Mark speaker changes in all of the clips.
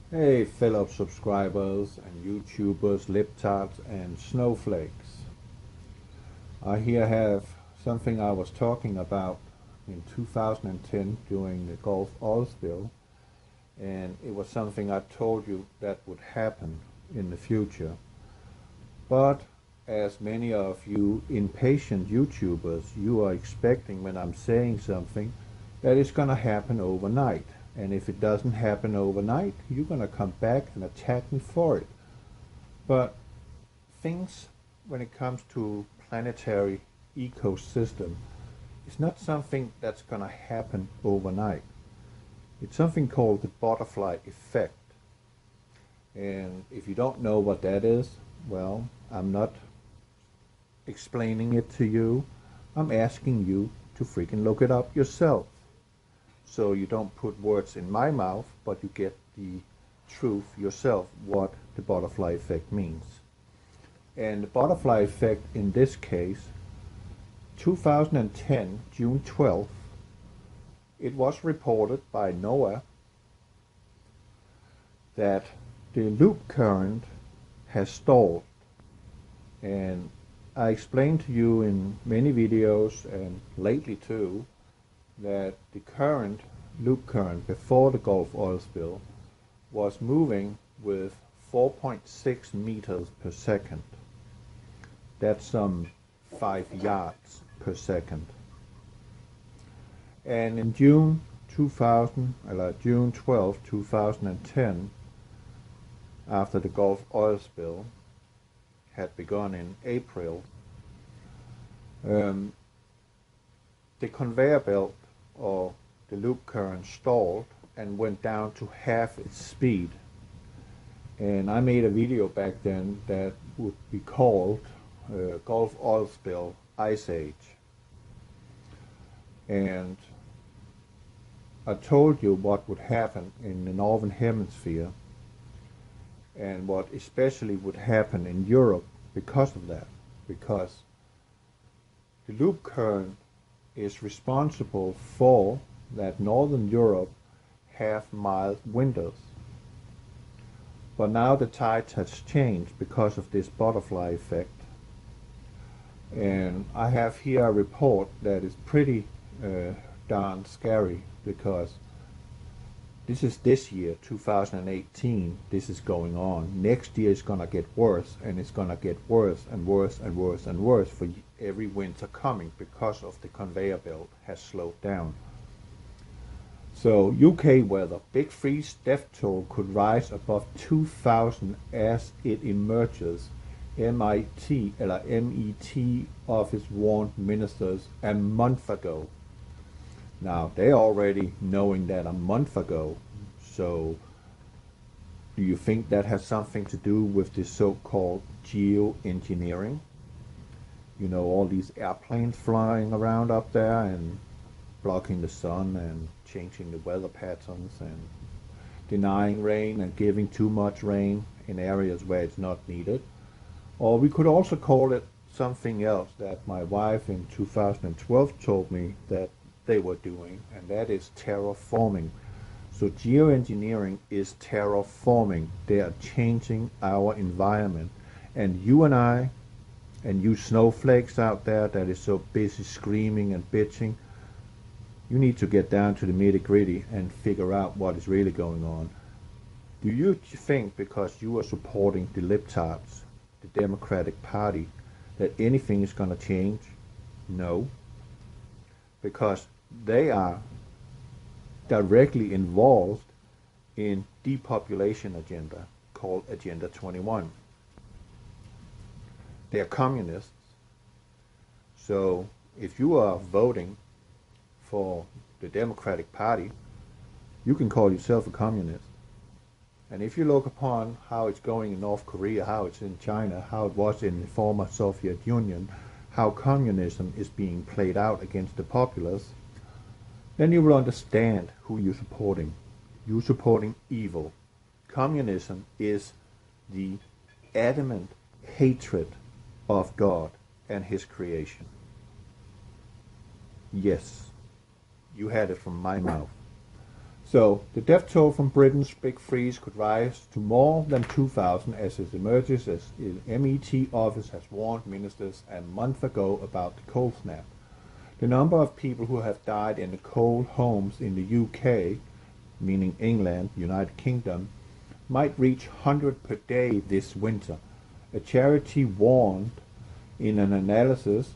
Speaker 1: Hey, fellow subscribers and YouTubers, libtards and snowflakes. I here have something I was talking about in 2010 during the Gulf oil spill, and it was something I told you that would happen in the future. But as many of you impatient YouTubers, you are expecting when I'm saying something that it's going to happen overnight. And if it doesn't happen overnight, you're going to come back and attack me for it. But things, when it comes to planetary ecosystem, it's not something that's going to happen overnight. It's something called the butterfly effect. And if you don't know what that is, well, I'm not explaining it to you. I'm asking you to freaking look it up yourself. So you don't put words in my mouth, but you get the truth yourself, what the butterfly effect means. And the butterfly effect in this case, 2010, June 12th, it was reported by NOAA that the loop current has stalled. And I explained to you in many videos and lately too that the loop current before the Gulf oil spill was moving with 4.6 meters per second. That's some 5 yards per second. And in June 12, 2010, after the Gulf oil spill had begun in April, the conveyor belt or the loop current stalled and went down to half its speed. And I made a video back then that would be called Gulf Oil Spill Ice Age. And I told you what would happen in the Northern Hemisphere and what especially would happen in Europe because of that. Because the loop current is responsible for that Northern Europe have mild winters. But now the tide has changed because of this butterfly effect. And I have here a report that is pretty darn scary because this year, 2018, this is going on. Next year is going to get worse, and it's going to get worse and worse and worse and worse for every winter coming because of the conveyor belt has slowed down. So UK weather, big freeze death toll could rise above 2,000 as it emerges. MET office warned ministers a month ago. Now, they're already knowing that a month ago. So, do you think that has something to do with the so-called geoengineering? You know, all these airplanes flying around up there and blocking the sun and changing the weather patterns and denying rain and giving too much rain in areas where it's not needed. Or we could also call it something else that my wife in 2012 told me that they were doing, and that is terraforming. So geoengineering is terraforming. They are changing our environment. And you and I, and you snowflakes out there that is so busy screaming and bitching, you need to get down to the nitty-gritty and figure out what is really going on. Do you think because you are supporting the libtards, the Democratic Party, that anything is going to change? No. Because they are directly involved in depopulation agenda called Agenda 21. They're communists. So if you are voting for the Democratic Party, you can call yourself a communist. And if you look upon how it's going in North Korea, how it's in China, how it was in the former Soviet Union, how communism is being played out against the populace, then you will understand who you're supporting. You're supporting evil. Communism is the adamant hatred of God and His creation. Yes, you had it from my mouth. So the death toll from Britain's big freeze could rise to more than 2,000 as it emerges, as the MET office has warned ministers a month ago about the cold snap. The number of people who have died in the cold homes in the UK, meaning England, United Kingdom, might reach 100 per day this winter. A charity warned in an analysis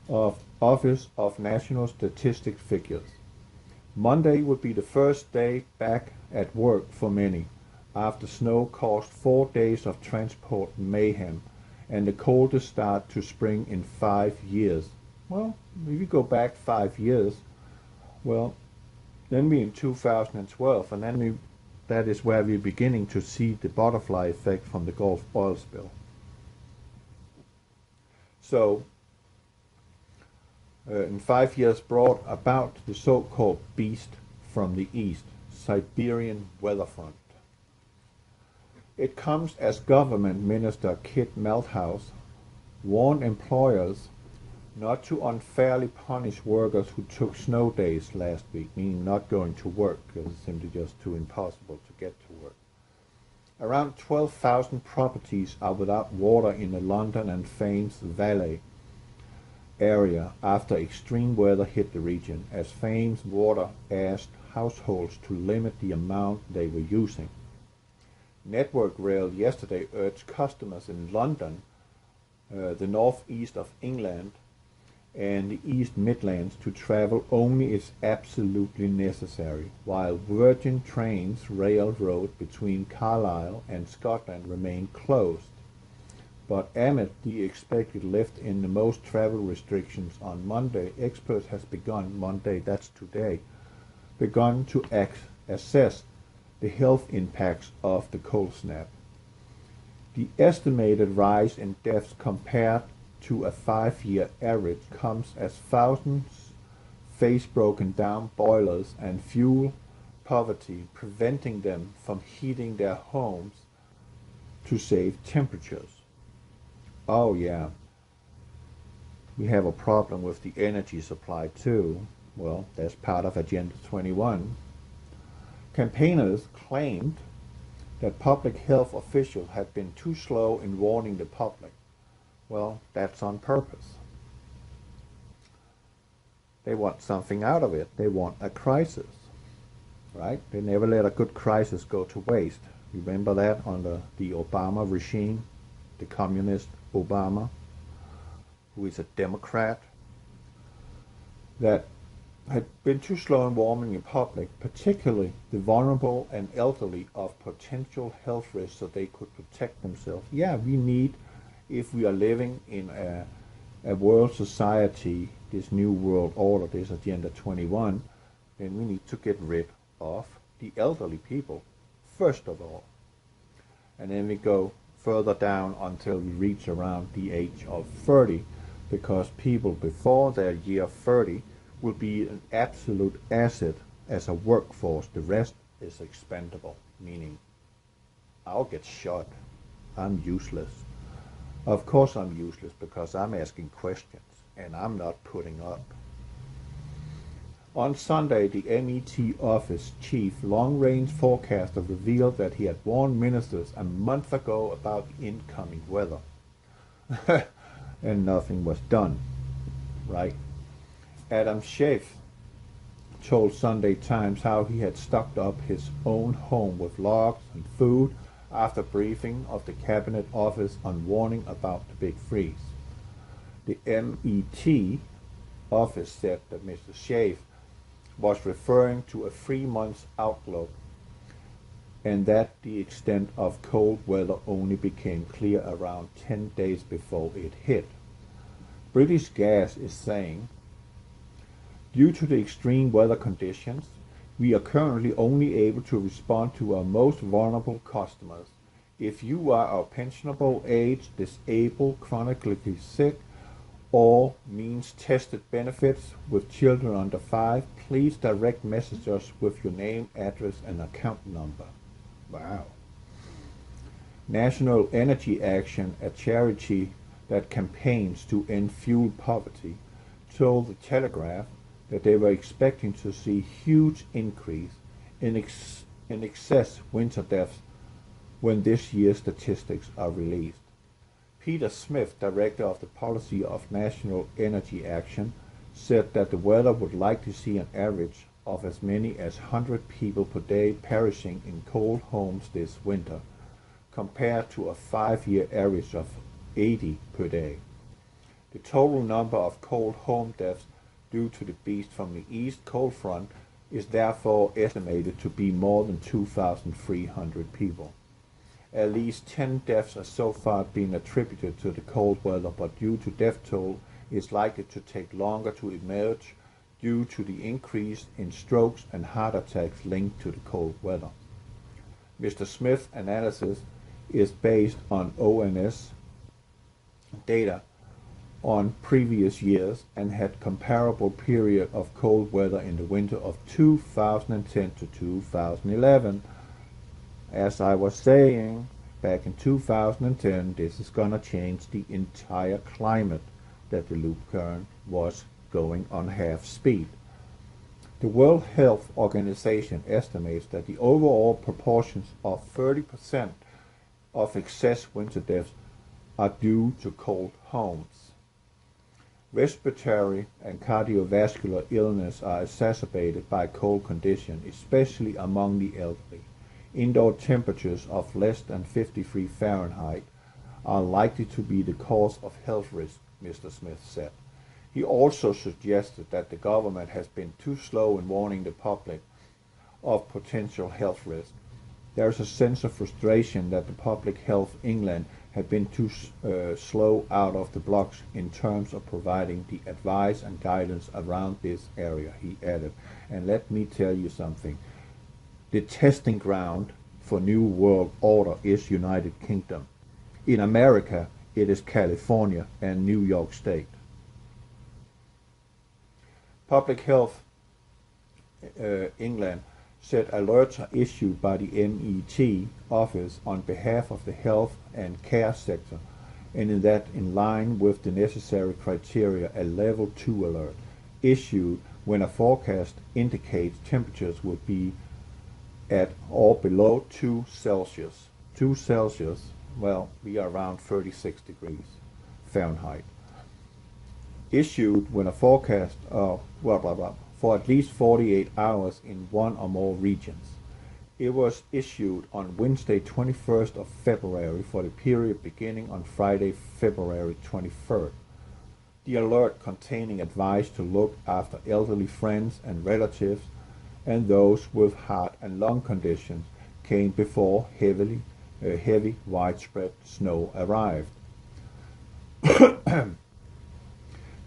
Speaker 1: of Office of National Statistics figures. Monday would be the first day back at work for many, after snow caused 4 days of transport mayhem and the coldest start to spring in 5 years. Well, if you go back 5 years, well, then we're in 2012, and then that is where we're beginning to see the butterfly effect from the Gulf oil spill. So, in 5 years brought about the so-called beast from the east, Siberian weather front. It comes as Government Minister Kit Malthouse warned employers not to unfairly punish workers who took snow days last week, meaning not going to work because it's simply just too impossible to get to work. Around 12,000 properties are without water in the London and Thames Valley area after extreme weather hit the region, as Thames Water asked households to limit the amount they were using. Network Rail yesterday urged customers in London, the northeast of England, and the East Midlands to travel only as absolutely necessary, while Virgin Trains railroad between Carlisle and Scotland remained closed. But amid the expected lift in the most travel restrictions on Monday, experts has begun, Monday, that's today, begun to assess the health impacts of the cold snap. The estimated rise in deaths compared to a 5-year average comes as thousands face broken down boilers and fuel poverty, preventing them from heating their homes to save temperatures. Oh yeah, we have a problem with the energy supply too. Well, that's part of Agenda 21. Campaigners claimed that public health officials had been too slow in warning the public. Well, that's on purpose. They want something out of it. They want a crisis, right? They never let a good crisis go to waste. Remember that under the Obama regime, the communist Obama, who is a Democrat, that had been too slow in warning the public, particularly the vulnerable and elderly, of potential health risks so they could protect themselves. Yeah, we need, if we are living in a world society, this new world order, this Agenda 21, then we need to get rid of the elderly people, first of all. And then we go further down until we reach around the age of 30, because people before their year 30 will be an absolute asset as a workforce. The rest is expendable, meaning I'll get shot. I'm useless. Of course I'm useless because I'm asking questions and I'm not putting up. On Sunday, the MET office chief long-range forecaster revealed that he had warned ministers a month ago about incoming weather. And nothing was done, right? Adam Schiff told Sunday Times how he had stocked up his own home with logs and food after briefing of the Cabinet Office on warning about the big freeze. The MET office said that Mr. Schiff was referring to a 3-month outlook and that the extent of cold weather only became clear around 10 days before it hit. British Gas is saying, due to the extreme weather conditions, we are currently only able to respond to our most vulnerable customers. If you are of pensionable age, disabled, chronically sick, or means tested benefits with children under 5, please direct message us with your name, address, and account number. Wow. National Energy Action, a charity that campaigns to end fuel poverty, told the Telegraph that they were expecting to see huge increase in excess winter deaths when this year's statistics are released. Peter Smith, director of the Policy of National Energy Action, said that the weather would like to see an average of as many as 100 people per day perishing in cold homes this winter, compared to a 5-year average of 80 per day. The total number of cold home deaths due to the beast from the east cold front is therefore estimated to be more than 2,300 people. At least 10 deaths are so far being attributed to the cold weather, but due to death toll is likely to take longer to emerge due to the increase in strokes and heart attacks linked to the cold weather. Mr. Smith's analysis is based on ONS data on previous years and had comparable period of cold weather in the winter of 2010 to 2011. As I was saying, back in 2010, this is gonna change the entire climate that the loop current was going on half speed. The World Health Organization estimates that the overall proportions of 30% of excess winter deaths are due to cold homes. Respiratory and cardiovascular illness are exacerbated by cold conditions, especially among the elderly. Indoor temperatures of less than 53 Fahrenheit are likely to be the cause of health risk, Mr. Smith said. He also suggested that the government has been too slow in warning the public of potential health risks. There is a sense of frustration that the Public Health England had been too slow out of the blocks in terms of providing the advice and guidance around this area, he added. And let me tell you something. The testing ground for New World Order is United Kingdom. In America, it is California and New York State. Public Health England said alerts are issued by the MET office on behalf of the health and care sector, and in line with the necessary criteria, a level 2 alert issued when a forecast indicates temperatures will be at or below 2 Celsius. 2 Celsius, well, we are around 36 degrees Fahrenheit. Issued when a forecast of for at least 48 hours in one or more regions. It was issued on Wednesday 21st of February for the period beginning on Friday, February 23rd. The alert containing advice to look after elderly friends and relatives and those with heart and lung conditions came before heavy widespread snow arrived.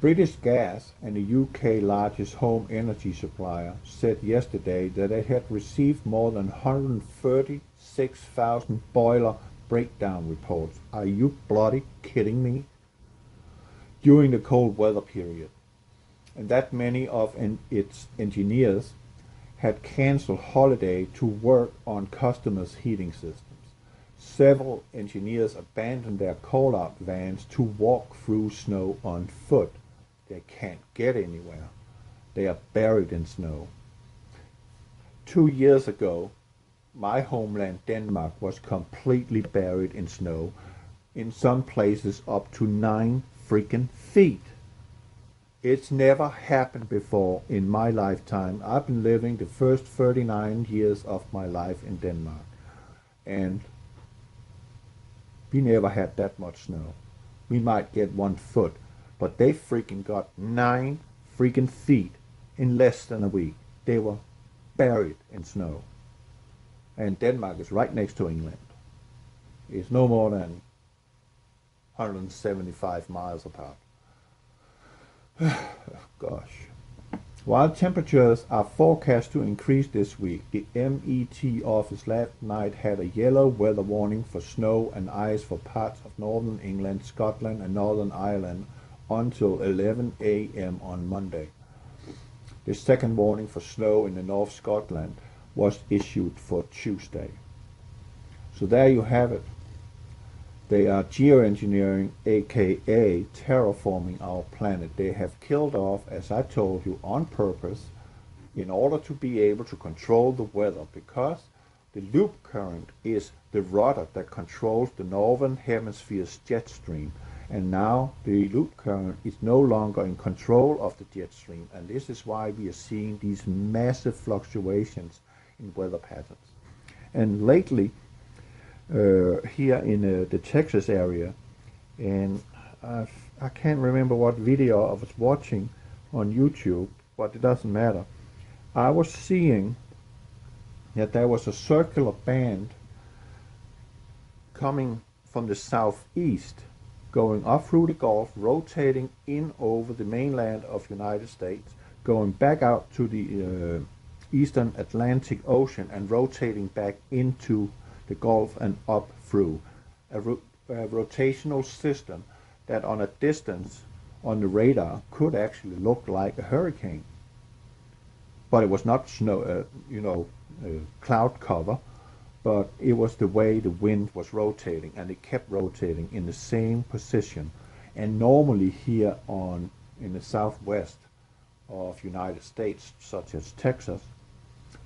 Speaker 1: British Gas, and the UK's largest home energy supplier, said yesterday that it had received more than 136,000 boiler breakdown reports. Are you bloody kidding me? During the cold weather period, and that many of its engineers had cancelled holiday to work on customers' heating systems. Several engineers abandoned their call-out vans to walk through snow on foot. They can't get anywhere. They are buried in snow. 2 years ago, my homeland Denmark was completely buried in snow, in some places up to 9 freaking feet. It's never happened before in my lifetime. I've been living the first 39 years of my life in Denmark, and we never had that much snow. We might get 1 foot, but they freaking got 9 freaking feet in less than a week. They were buried in snow. And Denmark is right next to England. It's no more than 175 miles apart. Gosh. While temperatures are forecast to increase this week, the MET office last night had a yellow weather warning for snow and ice for parts of northern England, Scotland and Northern Ireland until 11 a.m. on Monday. The second warning for snow in the North Scotland was issued for Tuesday. So there you have it. They are geoengineering, aka terraforming our planet. They have killed off, as I told you, on purpose, in order to be able to control the weather, because the loop current is the rudder that controls the northern hemisphere's jet stream. And now the loop current is no longer in control of the jet stream, and this is why we are seeing these massive fluctuations in weather patterns. And lately, here in the Texas area, and I can't remember what video I was watching on YouTube, but it doesn't matter. I was seeing that there was a circular band coming from the southeast, going up through the Gulf, rotating in over the mainland of United States, going back out to the eastern Atlantic Ocean and rotating back into the Gulf and up through. A rotational system that on a distance on the radar could actually look like a hurricane. But it was not snow, cloud cover, but it was the way the wind was rotating, and it kept rotating in the same position. And normally here in the southwest of United States, such as Texas,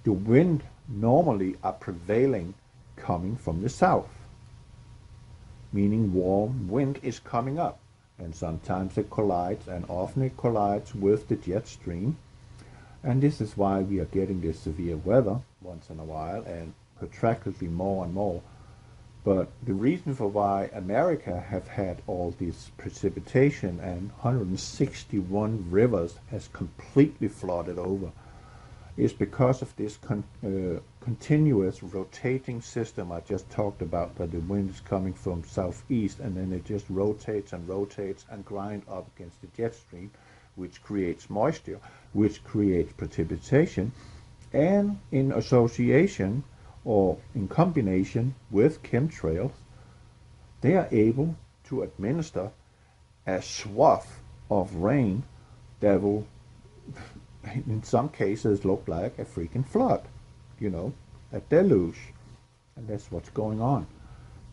Speaker 1: the wind normally are prevailing coming from the south, meaning warm wind is coming up, and sometimes it collides, and often it collides with the jet stream. And this is why we are getting this severe weather once in a while, and protractedly more and more. But the reason for why America have had all this precipitation and 161 rivers has completely flooded over is because of this continuous rotating system I just talked about, that the wind is coming from southeast, and then it just rotates and rotates and grinds up against the jet stream, which creates moisture, which creates precipitation, and in association or in combination with chemtrails, they are able to administer a swath of rain that will in some cases look like a freaking flood, a deluge. And that's what's going on.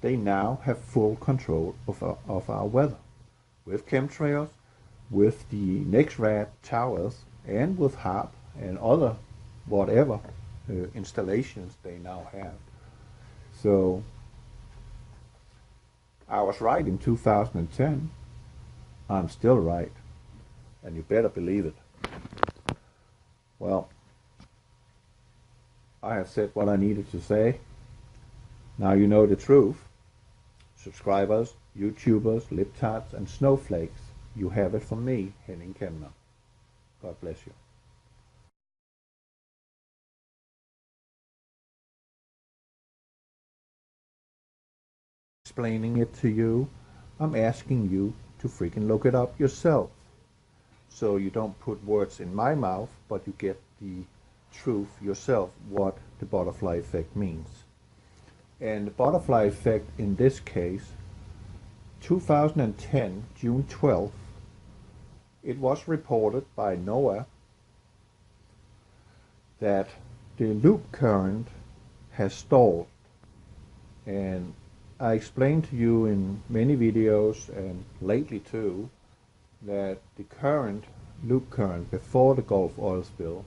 Speaker 1: They now have full control of our weather, with chemtrails, with the NEXRAD towers, and with HARP and other whatever installations they now have. So I was right in 2010. I'm still right, and you better believe it. Well, I have said what I needed to say. Now you know the truth. Subscribers, YouTubers, libtards, and snowflakes, you have it from me, Henning Kemner. God bless you. Explaining it to you, I'm asking you to freaking look it up yourself. So you don't put words in my mouth, but you get the truth yourself, what the butterfly effect means. And the butterfly effect in this case, 2010, June 12th, it was reported by NOAA that the loop current has stalled. And I explained to you in many videos, and lately too, that the loop current before the Gulf oil spill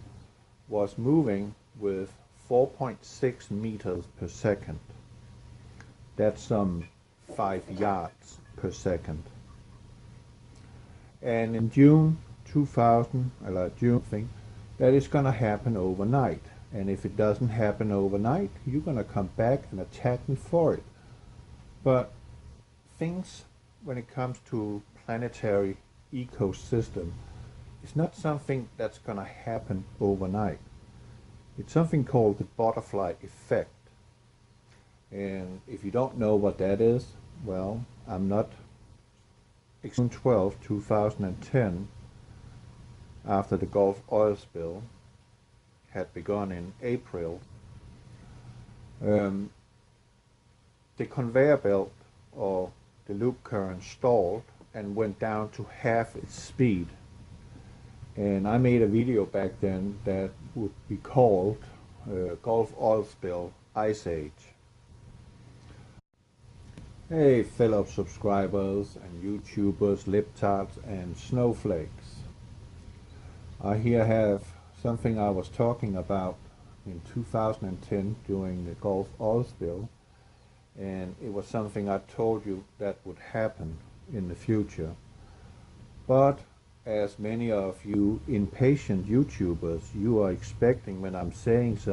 Speaker 1: was moving with 4.6 meters per second. That's some 5 yards per second. And in June 2000, that is going to happen overnight. And if it doesn't happen overnight, you're going to come back and attack me for it. But things, when it comes to planetary ecosystem, it's not something that's going to happen overnight. It's something called the butterfly effect. And if you don't know what that is, well, I'm not. June 12, 2010, after the Gulf oil spill had begun in April, the conveyor belt or the loop current stalled and went down to half its speed. And I made a video back then that would be called Gulf Oil Spill Ice Age. Hey fellow subscribers and YouTubers, libtards and snowflakes. I here have something I was talking about in 2010 during the Gulf oil spill, and it was something I told you that would happen in the future. But as many of you impatient YouTubers, you are expecting when I'm saying something